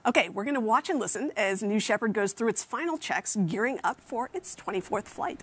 Okay, we're going to watch and listen as New Shepard goes through its final checks, gearing up for its 24th flight.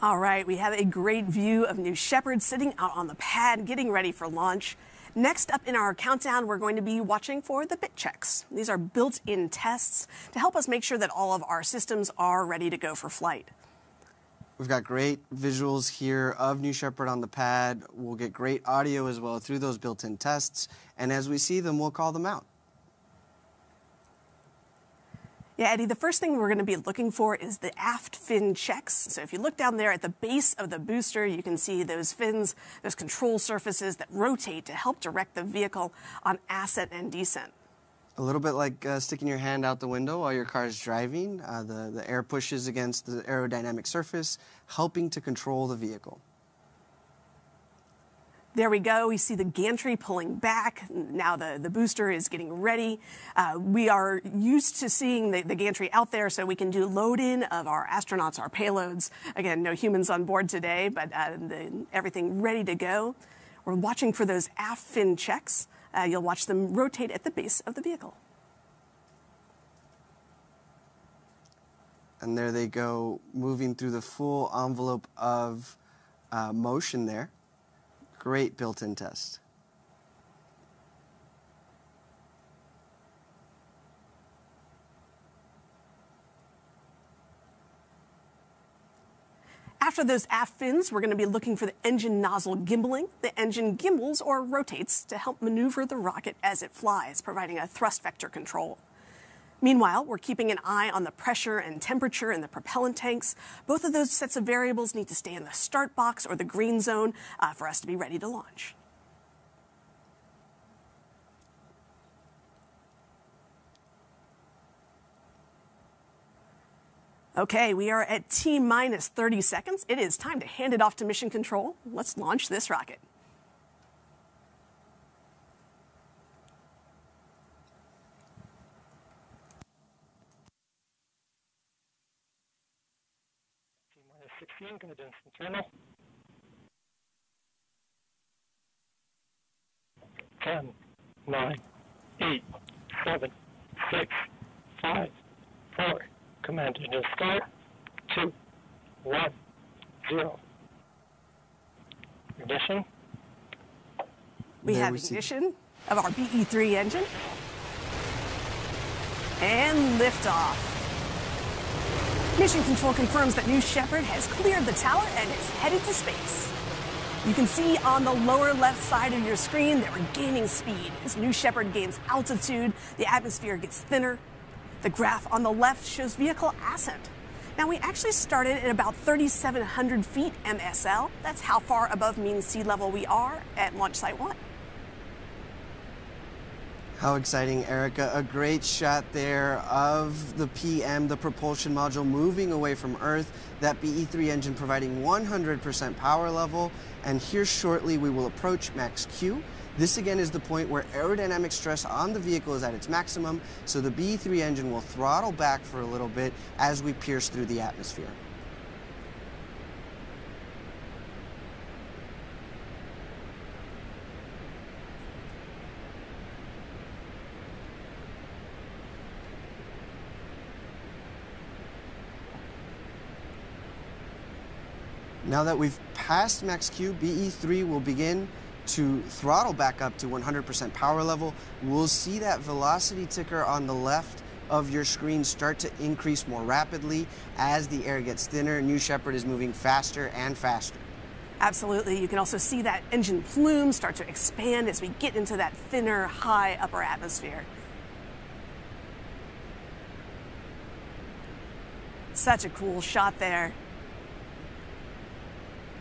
All right, we have a great view of New Shepard sitting out on the pad, getting ready for launch. Next up in our countdown, we're going to be watching for the bit checks. These are built-in tests to help us make sure that all of our systems are ready to go for flight. We've got great visuals here of New Shepard on the pad. We'll get great audio as well through those built-in tests. And as we see them, we'll call them out. Yeah, Eddie, the first thing we're going to be looking for is the aft fin checks. So if you look down there at the base of the booster, you can see those fins, those control surfaces that rotate to help direct the vehicle on ascent and descent. A little bit like sticking your hand out the window while your car is driving. The air pushes against the aerodynamic surface, helping to control the vehicle. There we go. We see the gantry pulling back. Now the booster is getting ready. We are used to seeing the gantry out there so we can do load-in of our astronauts, our payloads. Again, no humans on board today, but everything ready to go. We're watching for those aft fin checks. You'll watch them rotate at the base of the vehicle. And there they go, moving through the full envelope of motion there. Great built-in test. After those aft fins, we're going to be looking for the engine nozzle gimbaling. The engine gimbals or rotates to help maneuver the rocket as it flies, providing a thrust vector control. Meanwhile, we're keeping an eye on the pressure and temperature in the propellant tanks. Both of those sets of variables need to stay in the start box or the green zone for us to be ready to launch. Okay, we are at T-minus 30 seconds. It is time to hand it off to Mission Control. Let's launch this rocket. T-minus 16, guidance internal. 10, 9, 8, 7, 6, 5, 4. Command engine start. 2, 1, 0. Ignition. We have ignition of our BE-3 engine. And liftoff. Mission Control confirms that New Shepard has cleared the tower and is headed to space. You can see on the lower left side of your screen that we're gaining speed. As New Shepard gains altitude, the atmosphere gets thinner. The graph on the left shows vehicle ascent. Now, we actually started at about 3,700 feet MSL. That's how far above mean sea level we are at Launch Site 1. How exciting, Erica. A great shot there of the PM, the propulsion module, moving away from Earth. That BE-3 engine providing 100% power level. And here shortly, we will approach max Q. This again is the point where aerodynamic stress on the vehicle is at its maximum, so the BE-3 engine will throttle back for a little bit as we pierce through the atmosphere. Now that we've passed max Q, BE3 will begin to throttle back up to 100% power level. We'll see that velocity ticker on the left of your screen start to increase more rapidly as the air gets thinner. New Shepard is moving faster and faster. Absolutely. You can also see that engine plume start to expand as we get into that thinner, high upper atmosphere. Such a cool shot there.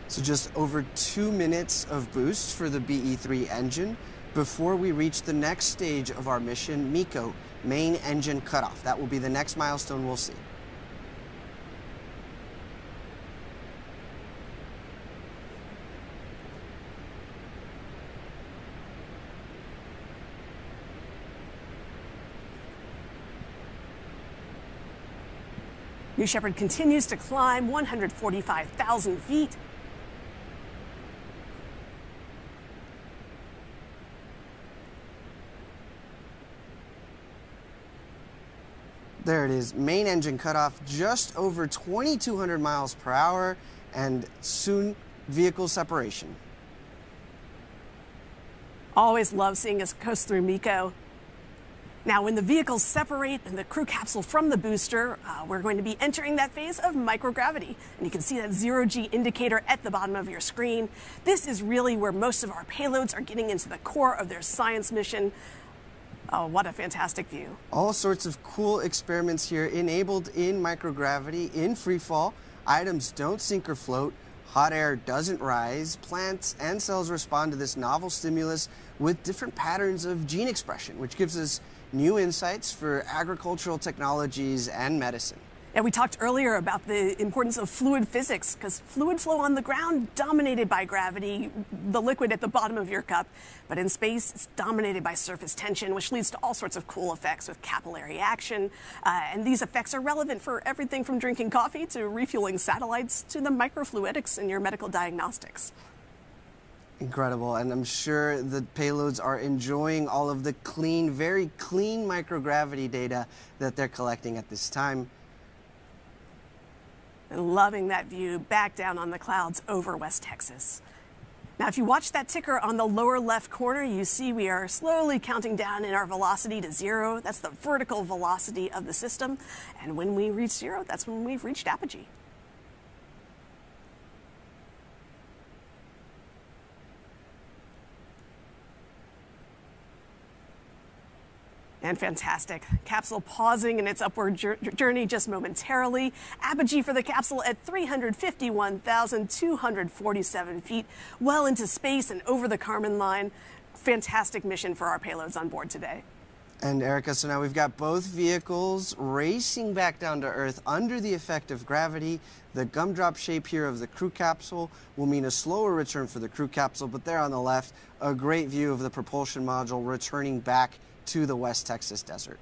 So just over 2 minutes of boost for the BE3 engine before we reach the next stage of our mission, MECO, main engine cutoff. That will be the next milestone we'll see. New Shepard continues to climb 145,000 feet. There it is, main engine cutoff, just over 2,200 miles per hour, and soon vehicle separation. Always love seeing us coast through MECO. Now, when the vehicles separate and the crew capsule from the booster, we're going to be entering that phase of microgravity. And you can see that zero-G indicator at the bottom of your screen. This is really where most of our payloads are getting into the core of their science mission. Oh, what a fantastic view. All sorts of cool experiments here enabled in microgravity, in free fall. Items don't sink or float. Hot air doesn't rise. Plants and cells respond to this novel stimulus with different patterns of gene expression, which gives us new insights for agricultural technologies and medicine. Yeah, we talked earlier about the importance of fluid physics, because fluid flow on the ground dominated by gravity, the liquid at the bottom of your cup, but in space it's dominated by surface tension, which leads to all sorts of cool effects with capillary action. And these effects are relevant for everything from drinking coffee to refueling satellites to the microfluidics in your medical diagnostics. Incredible, and I'm sure the payloads are enjoying all of the clean, very clean microgravity data that they're collecting at this time. Loving that view back down on the clouds over West Texas. Now, if you watch that ticker on the lower left corner, you see we are slowly counting down in our velocity to zero. That's the vertical velocity of the system. And when we reach zero, that's when we've reached apogee. And fantastic. Capsule pausing in its upward journey just momentarily. Apogee for the capsule at 351,247 feet, well into space and over the Kármán line. Fantastic mission for our payloads on board today. And Erica, so now we've got both vehicles racing back down to Earth under the effect of gravity. The gumdrop shape here of the crew capsule will mean a slower return for the crew capsule, but there on the left, a great view of the propulsion module returning back to the West Texas desert.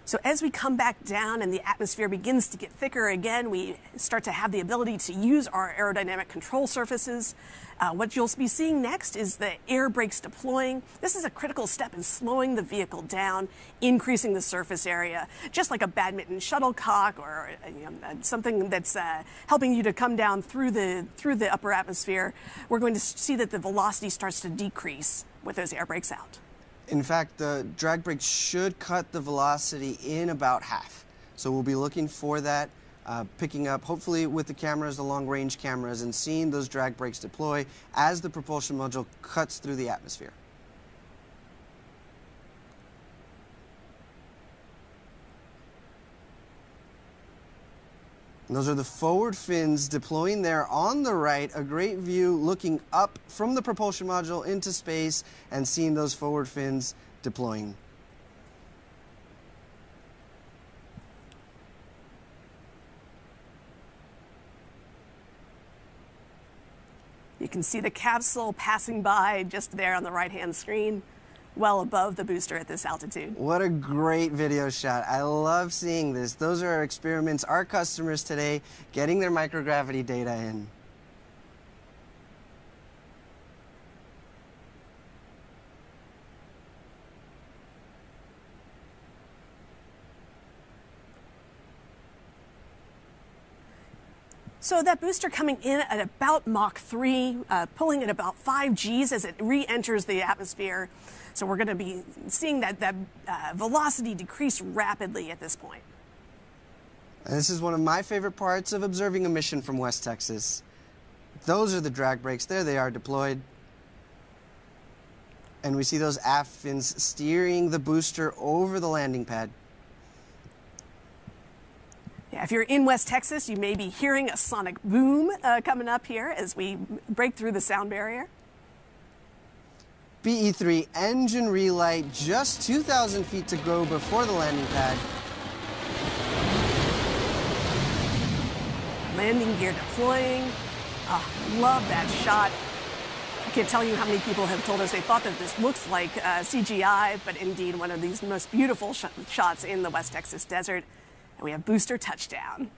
So as we come back down and the atmosphere begins to get thicker again, we start to have the ability to use our aerodynamic control surfaces. What you'll be seeing next is the air brakes deploying. This is a critical step in slowing the vehicle down, increasing the surface area, just like a badminton shuttlecock or something that's helping you to come down through the upper atmosphere. We're going to see that the velocity starts to decrease with those air brakes out. In fact, the drag brakes should cut the velocity in about half. So we'll be looking for that, picking up, hopefully with the cameras, the long-range cameras, and seeing those drag brakes deploy as the propulsion module cuts through the atmosphere. And those are the forward fins deploying there on the right. A great view looking up from the propulsion module into space and seeing those forward fins deploying. You can see the capsule passing by just there on the right-hand screen. well above the booster at this altitude. What a great video shot. I love seeing this. Those are our experiments, our customers today getting their microgravity data in. So that booster coming in at about Mach 3, pulling at about 5 Gs as it re-enters the atmosphere. So we're going to be seeing that velocity decrease rapidly at this point. And this is one of my favorite parts of observing a mission from West Texas. Those are the drag brakes. There they are deployed. And we see those aft fins steering the booster over the landing pad. Yeah, if you're in West Texas, you may be hearing a sonic boom coming up here as we break through the sound barrier. BE-3 engine relight, just 2,000 feet to go before the landing pad. Landing gear deploying. Love that shot. I can't tell you how many people have told us they thought that this looks like CGI, but indeed one of these most beautiful shots in the West Texas desert. And we have booster touchdown.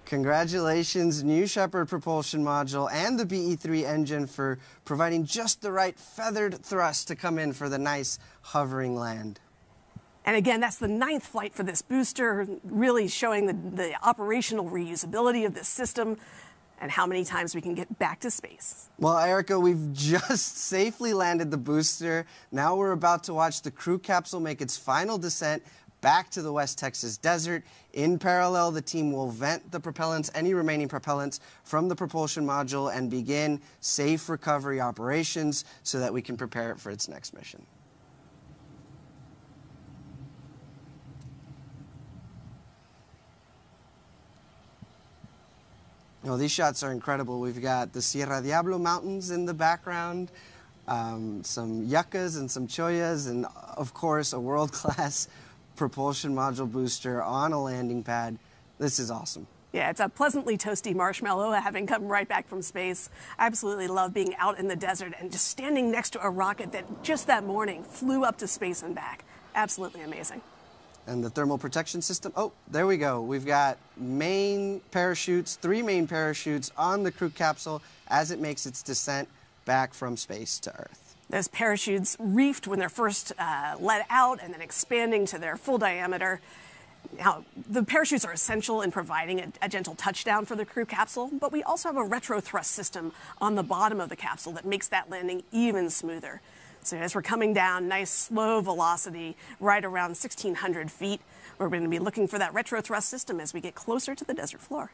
Congratulations, new Shepard propulsion module and the BE-3 engine for providing just the right feathered thrust to come in for the nice hovering land. And again, that's the 9th flight for this booster, really showing the operational reusability of this system and how many times we can get back to space. Well, Erica, we've just safely landed the booster. Now we're about to watch the crew capsule make its final descent back to the West Texas desert. In parallel, the team will vent the propellants, any remaining propellants, from the propulsion module and begin safe recovery operations so that we can prepare it for its next mission. Well, these shots are incredible. We've got the Sierra Diablo Mountains in the background, some yuccas and some choyas, and of course a world-class propulsion module booster on a landing pad. This is awesome. Yeah, it's a pleasantly toasty marshmallow having come right back from space. I absolutely love being out in the desert and just standing next to a rocket that just that morning flew up to space and back. Absolutely amazing. And the thermal protection system, oh, there we go. We've got main parachutes, 3 main parachutes on the crew capsule as it makes its descent back from space to Earth. Those parachutes reefed when they're first let out and then expanding to their full diameter. Now, the parachutes are essential in providing a gentle touchdown for the crew capsule, but we also have a retro thrust system on the bottom of the capsule that makes that landing even smoother. So as we're coming down, nice slow velocity right around 1,600 feet, we're going to be looking for that retro thrust system as we get closer to the desert floor.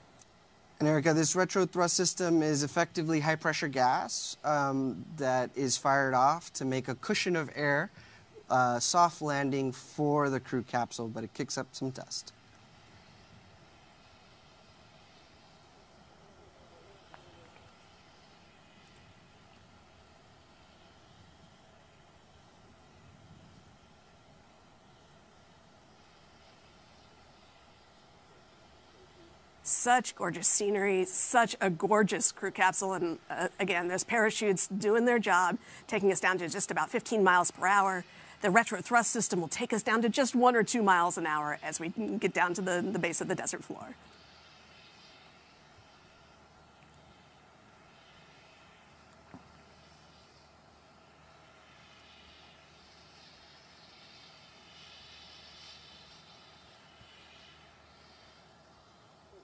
And Erica, this retro thrust system is effectively high pressure gas that is fired off to make a cushion of air, soft landing for the crew capsule, but it kicks up some dust. Such gorgeous scenery, such a gorgeous crew capsule, and again, those parachutes doing their job, taking us down to just about 15 miles per hour. The retro thrust system will take us down to just 1 or 2 miles an hour as we get down to the base of the desert floor.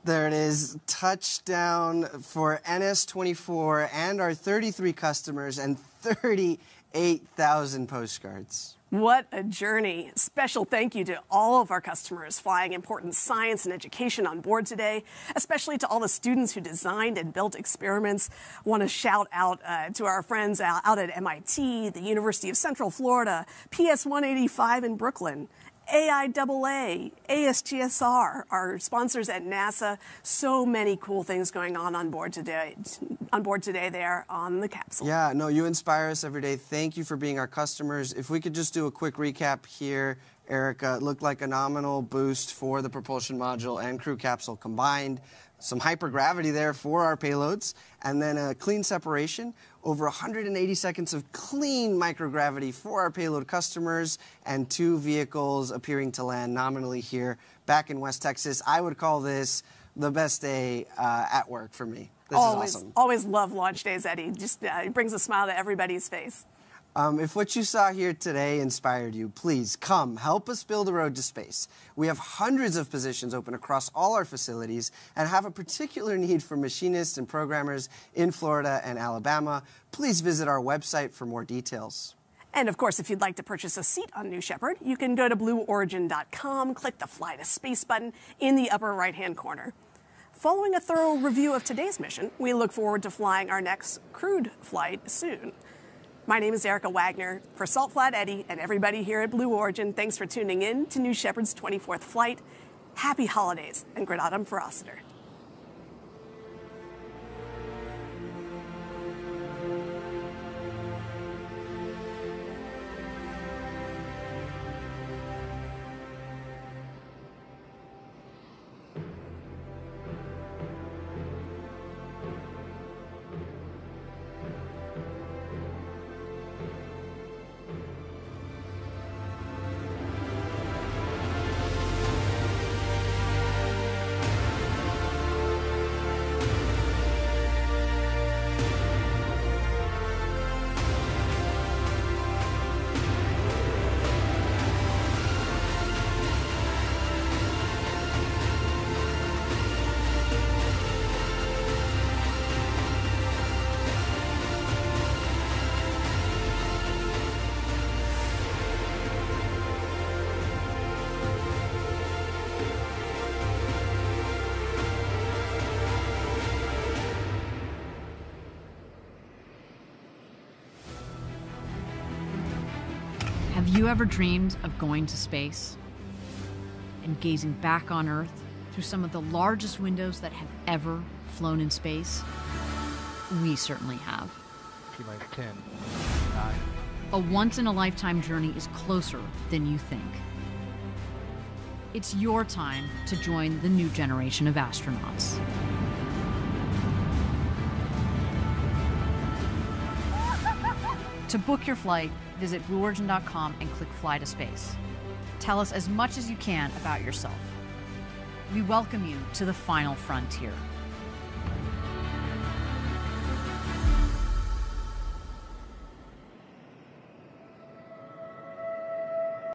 There it is, touchdown for NS24 and our 33 customers and 38,000 postcards. What a journey. Special thank you to all of our customers flying important science and education on board today, especially to all the students who designed and built experiments. I want to shout out to our friends out at MIT, the University of Central Florida, PS 185 in Brooklyn, AIAA, ASGSR, our sponsors at NASA. So many cool things going on board today there on the capsule. Yeah, no, you inspire us every day. Thank you for being our customers. If we could just do a quick recap here, Erica, it looked like a nominal boost for the propulsion module and crew capsule combined. some hypergravity there for our payloads, and then a clean separation, over 180 seconds of clean microgravity for our payload customers, and 2 vehicles appearing to land nominally here back in West Texas. I would call this the best day at work for me. This is awesome. Always love launch days, Eddie. Just it brings a smile to everybody's face. If what you saw here today inspired you, please come help us build a road to space. We have hundreds of positions open across all our facilities and have a particular need for machinists and programmers in Florida and Alabama. Please visit our website for more details. And of course, if you'd like to purchase a seat on New Shepard, you can go to blueorigin.com, click the Fly to Space button in the upper right-hand corner. Following a thorough review of today's mission, we look forward to flying our next crewed flight soon. My name is Erica Wagner. For Salt Flat Eddie and everybody here at Blue Origin, thanks for tuning in to New Shepard's 24th flight. Happy holidays and Gradatum Ferociter. Have you ever dreamed of going to space and gazing back on Earth through some of the largest windows that have ever flown in space? We certainly have. T-minus 10, 9. A once-in-a-lifetime journey is closer than you think. It's your time to join the new generation of astronauts. To book your flight, visit blueorigin.com and click Fly to Space. Tell us as much as you can about yourself. We welcome you to the final frontier.